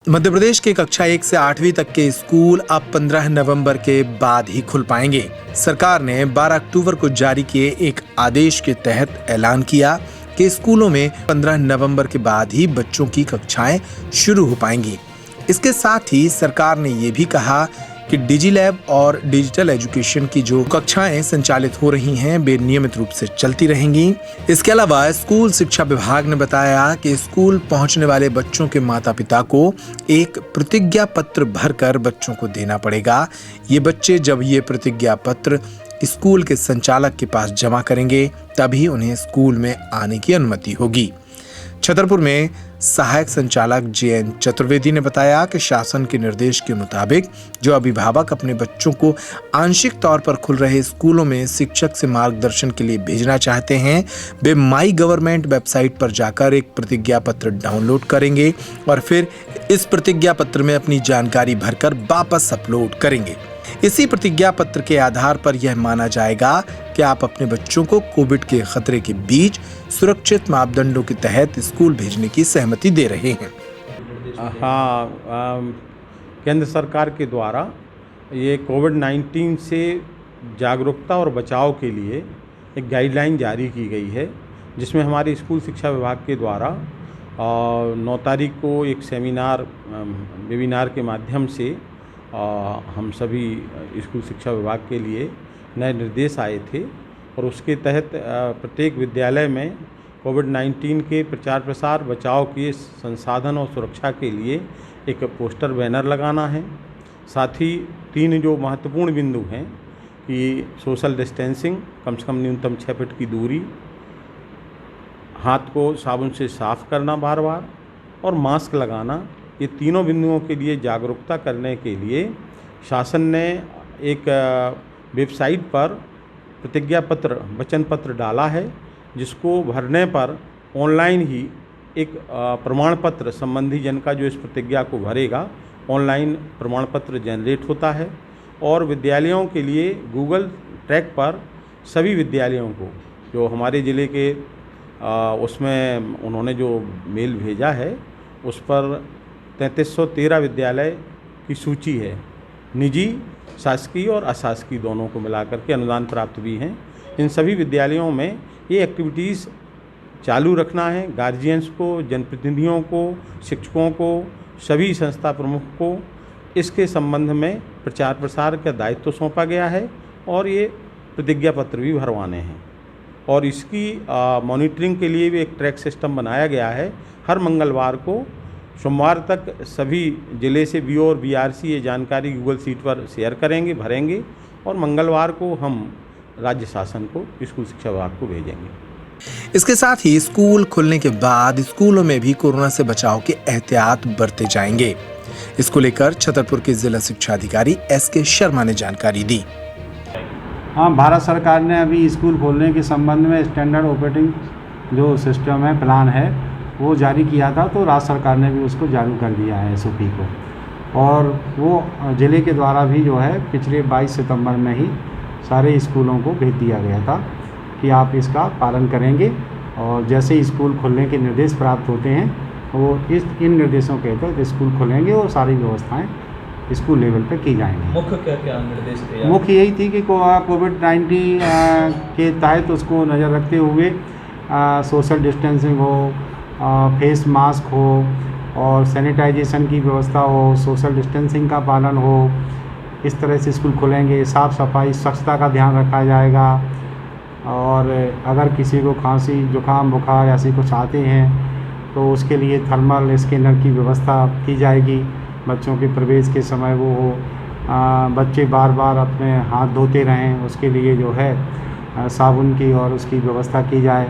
मध्य प्रदेश के कक्षा 1 से 8वीं तक के स्कूल अब 15 नवंबर के बाद ही खुल पाएंगे। सरकार ने 12 अक्टूबर को जारी किए एक आदेश के तहत ऐलान किया कि स्कूलों में 15 नवंबर के बाद ही बच्चों की कक्षाएं शुरू हो पाएंगी। इसके साथ ही सरकार ने ये भी कहा कि डिजी लैब और डिजिटल एजुकेशन की जो कक्षाएं संचालित हो रही हैं वे नियमित रूप से चलती रहेंगी। इसके अलावा स्कूल शिक्षा विभाग ने बताया कि स्कूल पहुंचने वाले बच्चों के माता पिता को एक प्रतिज्ञा पत्र भरकर बच्चों को देना पड़ेगा। ये बच्चे जब ये प्रतिज्ञा पत्र स्कूल के संचालक के पास जमा करेंगे तभी उन्हें स्कूल में आने की अनुमति होगी। छतरपुर में सहायक संचालक JN चतुर्वेदी ने बताया कि शासन के निर्देश के मुताबिक जो अभिभावक अपने बच्चों को आंशिक तौर पर खुल रहे स्कूलों में शिक्षक से मार्गदर्शन के लिए भेजना चाहते हैं, वे माई गवर्नमेंट वेबसाइट पर जाकर एक प्रतिज्ञा पत्र डाउनलोड करेंगे और फिर इस प्रतिज्ञा पत्र में अपनी जानकारी भरकर वापस अपलोड करेंगे। इसी प्रतिज्ञा पत्र के आधार पर यह माना जाएगा कि आप अपने बच्चों को कोविड के खतरे के बीच सुरक्षित मापदंडों के तहत स्कूल भेजने की सहमति दे रहे हैं। केंद्र सरकार के द्वारा ये कोविड-19 से जागरूकता और बचाव के लिए एक गाइडलाइन जारी की गई है, जिसमें हमारे स्कूल शिक्षा विभाग के द्वारा 9 तारीख को एक वेबिनार के माध्यम से हम सभी स्कूल शिक्षा विभाग के लिए नए निर्देश आए थे और उसके तहत प्रत्येक विद्यालय में कोविड-19 के प्रचार प्रसार बचाव के संसाधन और सुरक्षा के लिए एक पोस्टर बैनर लगाना है। साथ ही 3 जो महत्वपूर्ण बिंदु हैं कि सोशल डिस्टेंसिंग, कम से कम न्यूनतम 6 फीट की दूरी, हाथ को साबुन से साफ करना बार बार और मास्क लगाना, ये तीनों बिंदुओं के लिए जागरूकता करने के लिए शासन ने एक वेबसाइट पर प्रतिज्ञा पत्र, वचन पत्र डाला है, जिसको भरने पर ऑनलाइन ही एक प्रमाण पत्र संबंधी जन का जो इस प्रतिज्ञा को भरेगा ऑनलाइन प्रमाण पत्र जनरेट होता है और विद्यालयों के लिए गूगल ट्रैक पर सभी विद्यालयों को जो हमारे ज़िले के उसमें उन्होंने जो मेल भेजा है उस पर 3313 विद्यालय की सूची है। निजी, शासकीय और अशासकीय दोनों को मिलाकर के अनुदान प्राप्त भी हैं। इन सभी विद्यालयों में ये एक्टिविटीज़ चालू रखना है। गार्जियंस को, जनप्रतिनिधियों को, शिक्षकों को, सभी संस्था प्रमुख को इसके संबंध में प्रचार प्रसार का दायित्व सौंपा गया है और ये प्रतिज्ञा पत्र भी भरवाने हैं और इसकी मॉनिटरिंग के लिए भी एक ट्रैक सिस्टम बनाया गया है। हर मंगलवार को सोमवार तक सभी ज़िले से BO और BRC ये जानकारी गूगल शीट पर शेयर करेंगे, भरेंगे और मंगलवार को हम राज्य शासन को स्कूल शिक्षा विभाग को भेजेंगे। इसके साथ ही स्कूल खुलने के बाद स्कूलों में भी कोरोना से बचाव के एहतियात बरते जाएंगे। इसको लेकर छतरपुर के जिला शिक्षा अधिकारी SK शर्मा ने जानकारी दी। हाँ, भारत सरकार ने अभी स्कूल खोलने के संबंध में स्टैंडर्ड ऑपरेटिंग जो सिस्टम है, प्लान है, वो जारी किया था, तो राज्य सरकार ने भी उसको जारी कर दिया है SOP को और वो ज़िले के द्वारा भी जो है पिछले 22 सितंबर में ही सारे स्कूलों को भेज दिया गया था कि आप इसका पालन करेंगे और जैसे ही स्कूल खोलने के निर्देश प्राप्त होते हैं वो इन निर्देशों के तहत स्कूल खोलेंगे और सारी व्यवस्थाएं स्कूल लेवल पर की जाएंगी। मुख्य क्या निर्देश थे? मुख्य यही थी कि कोविड-19 के तहत उसको नज़र रखते हुए सोशल डिस्टेंसिंग हो, फेस मास्क हो और सैनिटाइजेशन की व्यवस्था हो, सोशल डिस्टेंसिंग का पालन हो। इस तरह से स्कूल खुलेंगे। साफ़ सफाई, स्वच्छता का ध्यान रखा जाएगा और अगर किसी को खांसी, जुकाम, बुखार ऐसी कुछ आते हैं तो उसके लिए थर्मल स्कैनर की व्यवस्था की जाएगी। बच्चों के प्रवेश के समय वो हो, बच्चे बार बार अपने हाथ धोते रहें, उसके लिए जो है साबुन की और उसकी व्यवस्था की जाए।